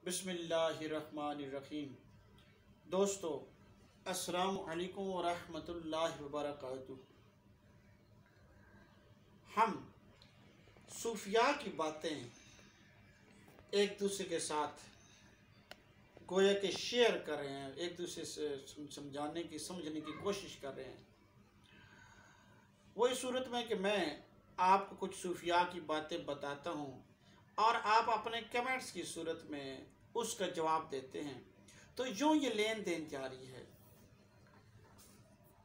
बिस्मिल्लाहिर्रहमानिर्रहीम। दोस्तों, अस्सलामु अलैकुम व रहमतुल्लाहि व बरकातुहू। हम सूफिया की बातें एक दूसरे के साथ गोया के शेयर कर रहे हैं, एक दूसरे से समझने की कोशिश कर रहे हैं। वही सूरत में कि मैं आपको कुछ सूफिया की बातें बताता हूँ और आप अपने कमेंट्स की सूरत में उसका जवाब देते हैं, तो यूँ ये लेन देन जारी है।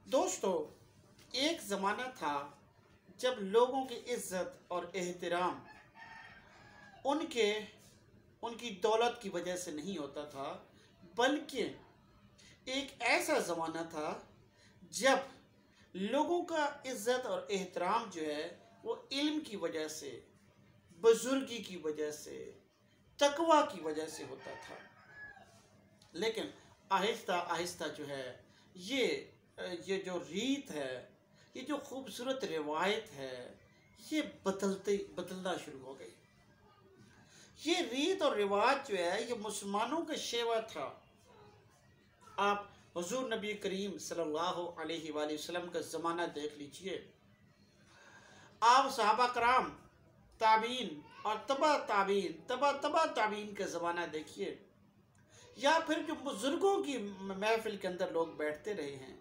दोस्तों, एक ज़माना था जब लोगों की इज्जत और एहतराम उनकी दौलत की वजह से नहीं होता था, बल्कि एक ऐसा ज़माना था जब लोगों का इज्जत और एहतराम जो है वो इल्म की वजह से, बुजुर्गी की वजह से, तकवा की वजह से होता था। लेकिन आहिस्ता आहिस्ता जो है ये जो रीत है, ये जो खूबसूरत रिवायत है, ये बदलना शुरू हो गई। ये रीत और रिवाज जो है ये मुसलमानों का शेवा था। आप हुजूर नबी करीम सल्लल्लाहु अलैहि वसल्लम का ज़माना देख लीजिए। आप सहाबा कराम, ताबीन और तबा ताबीन का ज़माना देखिए, या फिर जो बुजुर्गों की महफिल के अंदर लोग बैठते रहे हैं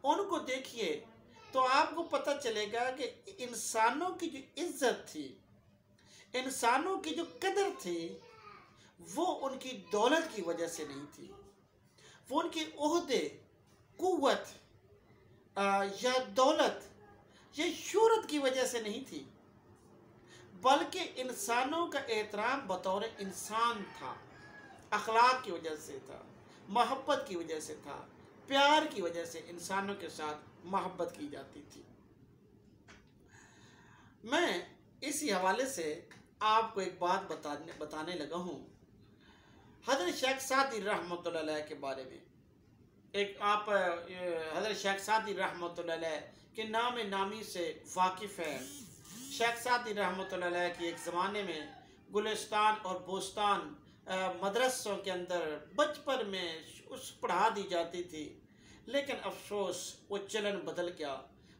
उनको देखिए, तो आपको पता चलेगा कि इंसानों की जो इज्जत थी, इंसानों की जो कदर थी, वो उनकी दौलत की वजह से नहीं थी, वो उनके ओहदे, कुव्वत या दौलत या शोहरत की वजह से नहीं थी, बल्कि इंसानों का एहतराम बतौर इंसान था, अखलाक की वजह से था, मोहब्बत की वजह से था, प्यार की वजह से इंसानों के साथ मोहब्बत की जाती थी। मैं इसी हवाले से आपको एक बात बताने लगा हूँ। हज़रत शेख सादी रहमतुल्लाह अलैह के बारे में। एक आप हज़रत शेख सादी रहमतुल्लाह अलैह के नामी से वाकिफ़ है। शेख सादी रहमतुल्लाह अलैह की एक ज़माने में गुलिस्तान और बोस्तान मदरसों के अंदर बचपन में उस पढ़ा दी जाती थी। लेकिन अफसोस वो चलन बदल गया,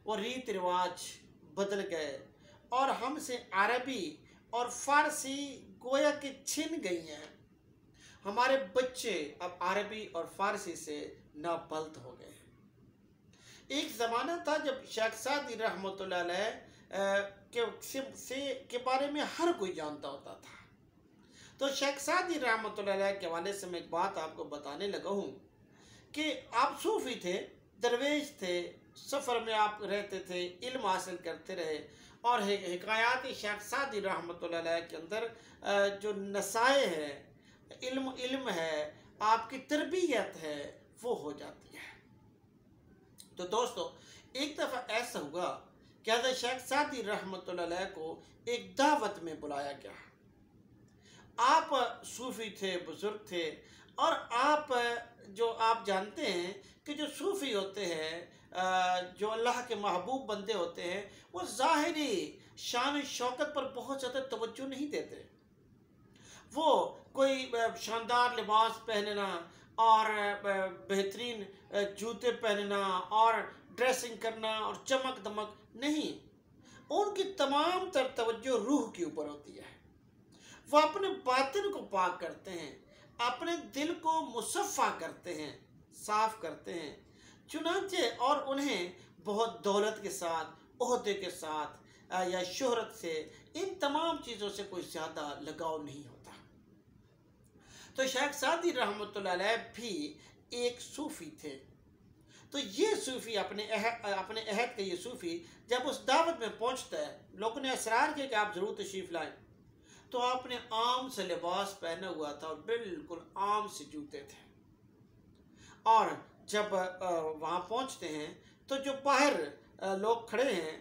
वो रीत रिवाज बदल गए और हमसे अरबी और फ़ारसी गोया के छिन गई हैं। हमारे बच्चे अब अरबी और फ़ारसी से नाबल्द हो गए। एक ज़माना था जब शेख सादी रहमतुल्लाह अलैह के बारे में हर कोई जानता होता था। तो शेख सादी रहमतुल्लाह अलैह के हवाले से मैं एक बात आपको बताने लगा हूँ कि आप सूफ़ी थे, दरवेश थे, सफ़र में आप रहते थे, इल्म हासिल करते रहे और हिकायात शेख सादी रहमतुल्लाह अलैह के अंदर जो नसाए हैं, इल्म है, आपकी तरबियत है, वो हो जाती है। तो दोस्तों, एक दफ़ा ऐसा हुआ कि हज़रत शेख सादी रहमतुल्लाह अलैह को एक दावत में बुलाया गया। आप सूफ़ी थे, बुज़ुर्ग थे, और आप जानते हैं कि जो सूफ़ी होते हैं, जो अल्लाह के महबूब बंदे होते हैं, वो ज़ाहिरी शान शौकत पर बहुत ज़्यादा तवज्जो नहीं देते। वो कोई शानदार लिबास पहनना और बेहतरीन जूते पहनना और ड्रेसिंग करना और चमक दमक नहीं, उनकी तमाम तर तवज्जो रूह के ऊपर होती है। वो अपने बातिन को पाक करते हैं, अपने दिल को मुसफ़ा करते हैं, साफ करते हैं। चुनांचे और उन्हें बहुत दौलत के साथ, ओहदे के साथ या शोहरत से, इन तमाम चीज़ों से कोई ज़्यादा लगाव नहीं होता। तो शेख सादी रहमतुल्लाह अलैह भी एक सूफ़ी थे। तो ये सूफ़ी अपने अहद के ये सूफ़ी जब उस दावत में पहुंचता है, लोगों ने असरार किया कि आप ज़रूर तशरीफ़ लाएं, तो आपने आम से लिबास पहना हुआ था और बिल्कुल आम से जूते थे। और जब वहाँ पहुँचते हैं तो जो बाहर लोग खड़े हैं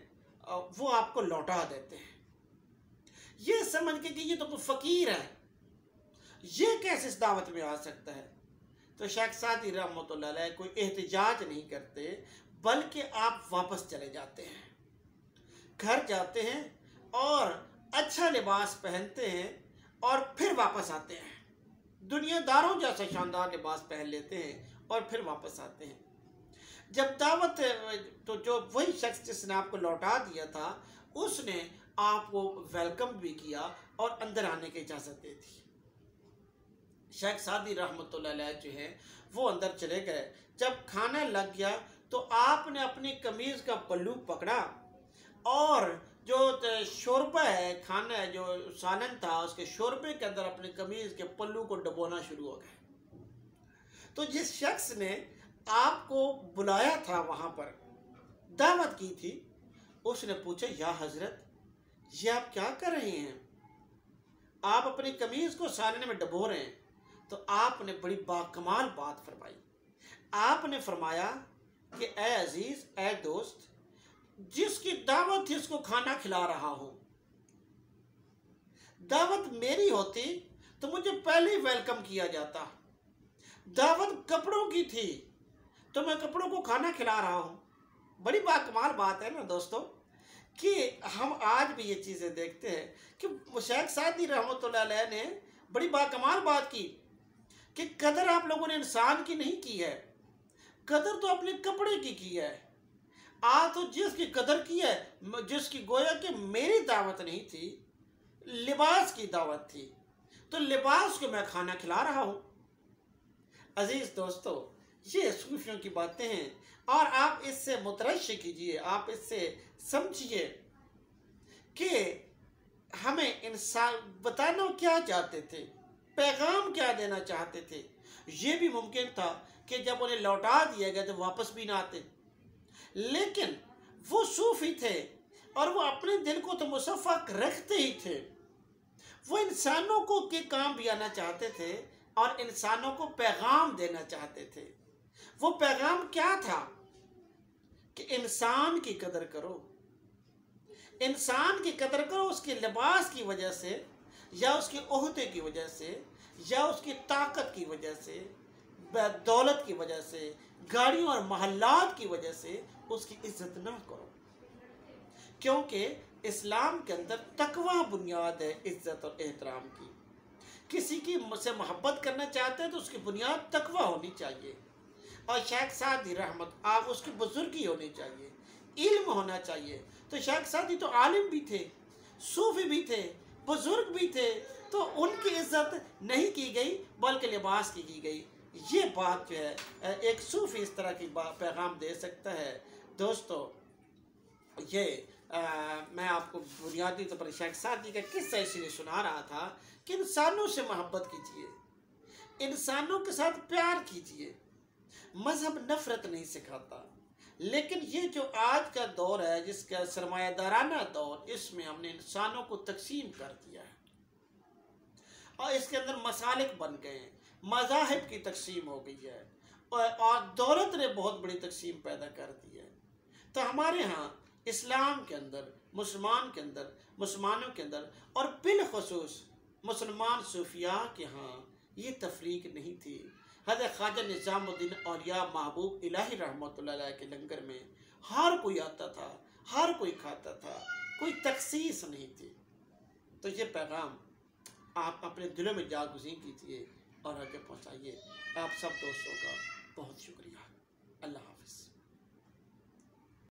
वो आपको लौटा देते हैं, ये समझ के कि ये तो कोई फ़कीर है, ये कैसे इस दावत में आ सकता है। तो शेख सादी रहमतुल्लाह अलैह कोई एहतिजाज नहीं करते, बल्कि आप वापस चले जाते हैं, घर जाते हैं और अच्छा लिबास पहनते हैं और फिर वापस आते हैं। दुनियादारों जैसा शानदार लिबास पहन लेते हैं और फिर वापस आते हैं। जब दावत तो जो वही शख्स जिसने आपको लौटा दिया था उसने आपको वेलकम भी किया और अंदर आने की इजाज़त दे दी। शेख सादी रहमतुल्लाह अलैह जो है वो अंदर चले गए। जब खाना लग गया तो आपने अपनी कमीज़ का पल्लू पकड़ा और जो शोरबा है, खाना है, जो सालन था, उसके शोरबे के अंदर अपनी कमीज़ के पल्लू को डुबोना शुरू हो गए। तो जिस शख्स ने आपको बुलाया था, वहाँ पर दावत की थी, उसने पूछा, या हजरत ये आप क्या कर रहे हैं? आप अपनी कमीज़ को सालन में डुबो रहे हैं। तो आपने बड़ी बाकमाल बात फरमाई। आपने फरमाया कि ए अजीज़, ए दोस्त, जिसकी दावत थी उसको खाना खिला रहा हूं। दावत मेरी होती तो मुझे पहले ही वेलकम किया जाता। दावत कपड़ों की थी तो मैं कपड़ों को खाना खिला रहा हूं। बड़ी बाकमाल बात है ना दोस्तों, कि हम आज भी ये चीज़ें देखते हैं कि शेख सादी रहमतुल्लाह अलैह ने बड़ी बाकमाल बात की कि कदर आप लोगों ने इंसान की नहीं की है, कदर तो अपने कपड़े की है। आज तो जिसकी कदर की है, जिसकी गोया कि मेरी दावत नहीं थी, लिबास की दावत थी, तो लिबास को मैं खाना खिला रहा हूँ। अजीज़ दोस्तों, ये सूफियों की बातें हैं और आप इससे मुतरश्श कीजिए, आप इससे समझिए कि हमें इंसान बताना क्या चाहते थे, पैगाम क्या देना चाहते थे। ये भी मुमकिन था कि जब उन्हें लौटा दिया गया तो वापस भी ना आते, लेकिन वो सूफी थे और वो अपने दिल को तो मुसफ़्फ़ा रखते ही थे। वो इंसानों को के काम भी आना चाहते थे और इंसानों को पैगाम देना चाहते थे। वो पैगाम क्या था कि इंसान की कदर करो, इंसान की कदर करो उसके लिबास की वजह से, या उसके ओहदे की वजह से, या उसकी ताकत की वजह से, दौलत की वजह से, गाड़ियों और महल्लात की वजह से उसकी इज्जत ना करो। क्योंकि इस्लाम के अंदर तकवा बुनियाद है इज्जत और एहतराम की। किसी की से मोहब्बत करना चाहते हैं तो उसकी बुनियाद तकवा होनी चाहिए। और शेख सादी रहमत, आप उसकी बुजुर्गी होनी चाहिए, इल्म होना चाहिए। तो शेख सादी तो आलिम भी थे, सूफी भी थे, बुजुर्ग भी थे, तो उनकी इज्जत नहीं की गई बल्कि लिबास की गई। ये बात जो है एक सूफी इस तरह की पैगाम दे सकता है। दोस्तों, ये मैं आपको बुनियादी तौर पर शेख सादी का किस्सा इसलिए सुना रहा था कि इंसानों से मोहब्बत कीजिए, इंसानों के साथ प्यार कीजिए। मजहब नफरत नहीं सिखाता, लेकिन ये जो आज का दौर है, जिसका सरमायादाराना दौर, इसमें हमने इंसानों को तकसीम कर दिया है और इसके अंदर मसालिक बन गए हैं, मज़ाहिब की तकसीम हो गई है और दौलत ने बहुत बड़ी तकसीम पैदा कर दी है। तो हमारे यहाँ इस्लाम के अंदर, मुसलमानों के अंदर और बिलखुसूस मुसलमान सूफिया के यहाँ ये तफरीक नहीं थी। हज़रत ख्वाजा निज़ामुद्दीन औलिया महबूब इलाही रहमतुल्लाह अलैह के लंगर में हर कोई आता था, हर कोई खाता था, कोई तखसीस नहीं थी। तो ये पैगाम आप अपने दिलों में जागुज़ी कीजिए और आगे पहुँचाइए। आप सब दोस्तों का बहुत शुक्रिया। अल्लाह हाफ़िज़।